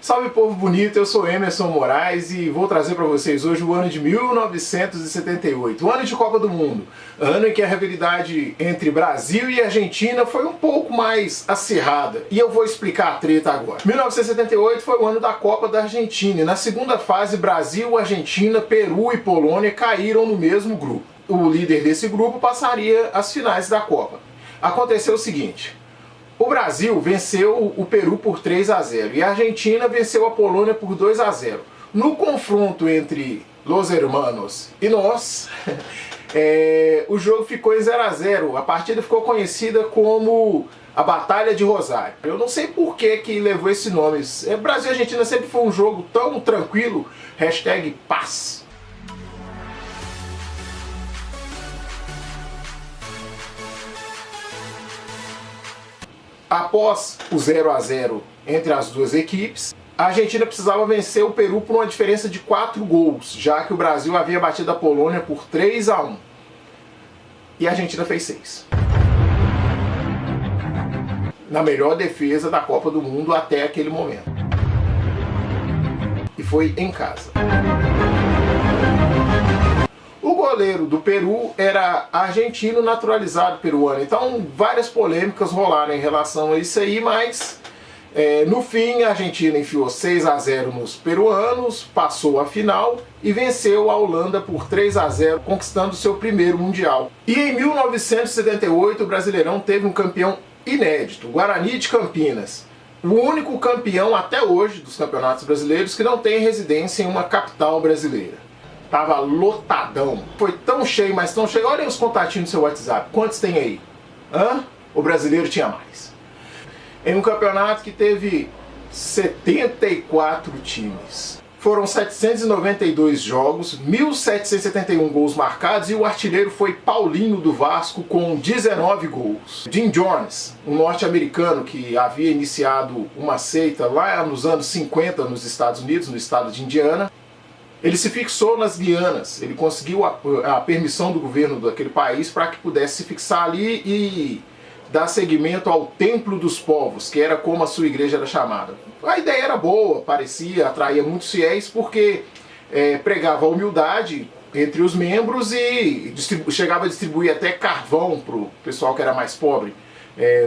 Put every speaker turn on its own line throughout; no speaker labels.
Salve povo bonito, eu sou Emerson Moraes e vou trazer para vocês hoje o ano de 1978, o ano de Copa do Mundo, ano em que a rivalidade entre Brasil e Argentina foi um pouco mais acirrada, e eu vou explicar a treta agora. 1978 foi o ano da Copa da Argentina e na segunda fase Brasil, Argentina, Peru e Polônia caíram no mesmo grupo. O líder desse grupo passaria às finais da Copa. Aconteceu o seguinte: o Brasil venceu o Peru por 3-0 e a Argentina venceu a Polônia por 2-0. No confronto entre Los Hermanos e nós, o jogo ficou em 0-0. A partida ficou conhecida como a Batalha de Rosário. Eu não sei por que levou esse nome. Brasil e Argentina sempre foi um jogo tão tranquilo. #paz. Após o 0-0 entre as duas equipes, a Argentina precisava vencer o Peru por uma diferença de 4 gols, já que o Brasil havia batido a Polônia por 3-1. E a Argentina fez 6. Na melhor defesa da Copa do Mundo até aquele momento. E foi em casa. O goleiro do Peru era argentino naturalizado peruano, então várias polêmicas rolaram em relação a isso aí, mas no fim a Argentina enfiou 6-0 nos peruanos, passou a final e venceu a Holanda por 3-0, conquistando seu primeiro Mundial. E em 1978 o Brasileirão teve um campeão inédito, o Guarani de Campinas. O único campeão até hoje dos campeonatos brasileiros que não tem residência em uma capital brasileira. Tava lotadão. Foi tão cheio, mas tão cheio. Olha os contatinhos do seu WhatsApp. Quantos tem aí? O brasileiro tinha mais. Em um campeonato que teve 74 times. Foram 792 jogos, 1.771 gols marcados e o artilheiro foi Paulinho do Vasco com 19 gols. Jim Jones, um norte-americano que havia iniciado uma seita lá nos anos 50 nos Estados Unidos, no estado de Indiana, ele se fixou nas Guianas, ele conseguiu a permissão do governo daquele país para que pudesse se fixar ali e dar seguimento ao Templo dos Povos, que era como a sua igreja era chamada. A ideia era boa, parecia, atraía muitos fiéis, porque pregava a humildade entre os membros e chegava a distribuir até carvão para o pessoal que era mais pobre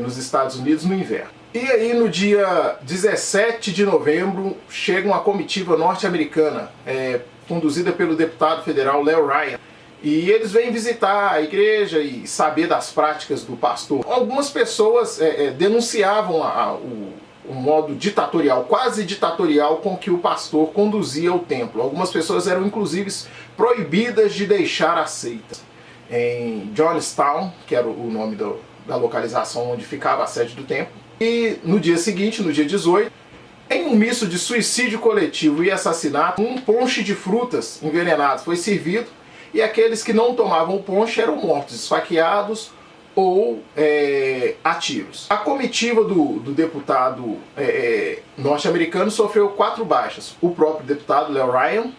nos Estados Unidos no inverno. E aí no dia 17 de novembro chega uma comitiva norte-americana, conduzida pelo deputado federal Léo Ryan, e eles vêm visitar a igreja e saber das práticas do pastor. Algumas pessoas denunciavam o modo ditatorial, quase ditatorial, com que o pastor conduzia o templo. Algumas pessoas eram inclusive proibidas de deixar a seita. Em Johnstown, que era o nome da localização onde ficava a sede do templo. E no dia seguinte, no dia 18, em um misto de suicídio coletivo e assassinato, um ponche de frutas envenenadas foi servido e aqueles que não tomavam o ponche eram mortos, esfaqueados ou a tiros. A comitiva do deputado norte-americano sofreu 4 baixas. O próprio deputado Léo Ryan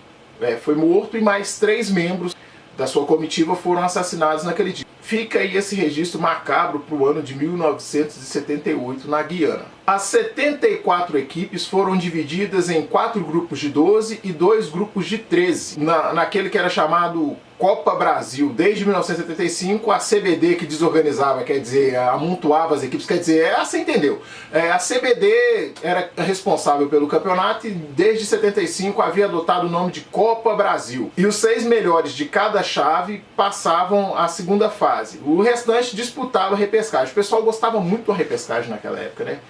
foi morto e mais 3 membros da sua comitiva foram assassinados naquele dia. Fica aí esse registro macabro para o ano de 1978 na Guiana. As 74 equipes foram divididas em 4 grupos de 12 e 2 grupos de 13, naquele que era chamado Copa Brasil. Desde 1975, a CBD, que desorganizava, quer dizer, amontoava as equipes, quer dizer, você entendeu. A CBD era responsável pelo campeonato e desde 75 havia adotado o nome de Copa Brasil. E os 6 melhores de cada chave passavam à segunda fase. O restante disputava a repescagem. O pessoal gostava muito da repescagem naquela época, né?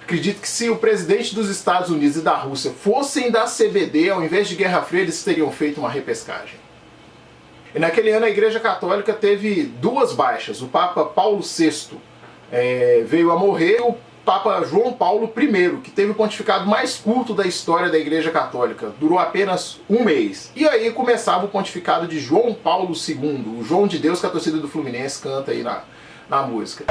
Acredito que se o presidente dos Estados Unidos e da Rússia fossem da CBD, ao invés de Guerra Fria, eles teriam feito uma repescagem. E naquele ano a Igreja Católica teve 2 baixas. O Papa Paulo VI veio a morrer, e o Papa João Paulo I, que teve o pontificado mais curto da história da Igreja Católica. Durou apenas 1 mês. E aí começava o pontificado de João Paulo II, o João de Deus que a torcida do Fluminense canta aí na música.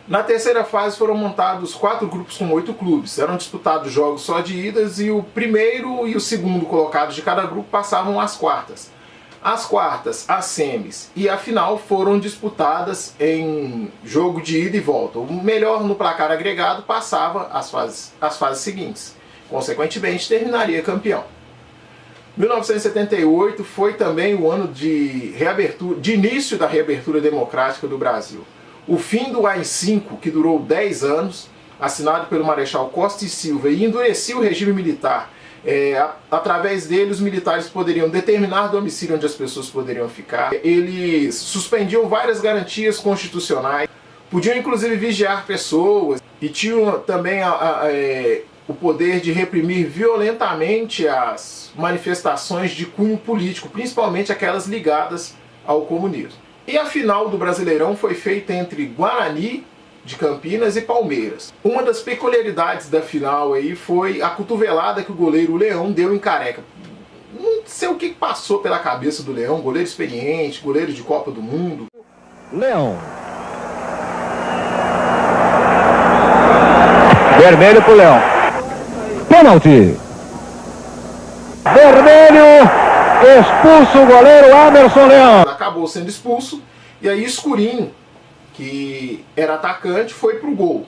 Na terceira fase foram montados 4 grupos com 8 clubes. Eram disputados jogos só de idas e o primeiro e o segundo colocados de cada grupo passavam às quartas. As quartas, as semis e a final foram disputadas em jogo de ida e volta. O melhor no placar agregado passava às fases seguintes. Consequentemente, terminaria campeão. 1978 foi também o ano de início da reabertura democrática do Brasil. O fim do AI-5, que durou 10 anos, assinado pelo Marechal Costa e Silva, e endurecia o regime militar. Através dele, os militares poderiam determinar domicílio onde as pessoas poderiam ficar. Eles suspendiam várias garantias constitucionais, podiam inclusive vigiar pessoas e tinham também o poder de reprimir violentamente as manifestações de cunho político, principalmente aquelas ligadas ao comunismo. E a final do Brasileirão foi feita entre Guarani de Campinas e Palmeiras. Uma das peculiaridades da final aí foi a cotovelada que o goleiro Leão deu em Careca. Não sei o que passou pela cabeça do Leão, goleiro experiente, goleiro de Copa do Mundo.
Leão. Vermelho pro Leão. Pênalti. Vermelho. Expulso o goleiro Amerson Leão.
Acabou sendo expulso e aí Escurinho, que era atacante, foi pro gol.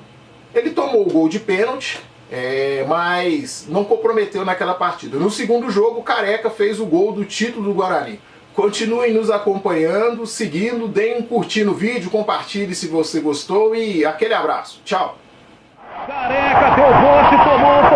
Ele tomou o gol de pênalti, mas não comprometeu naquela partida. No segundo jogo, o Careca fez o gol do título do Guarani. Continuem nos acompanhando, seguindo, deem um curtir no vídeo, compartilhe se você gostou e aquele abraço. Tchau!
Careca deu bote, tomou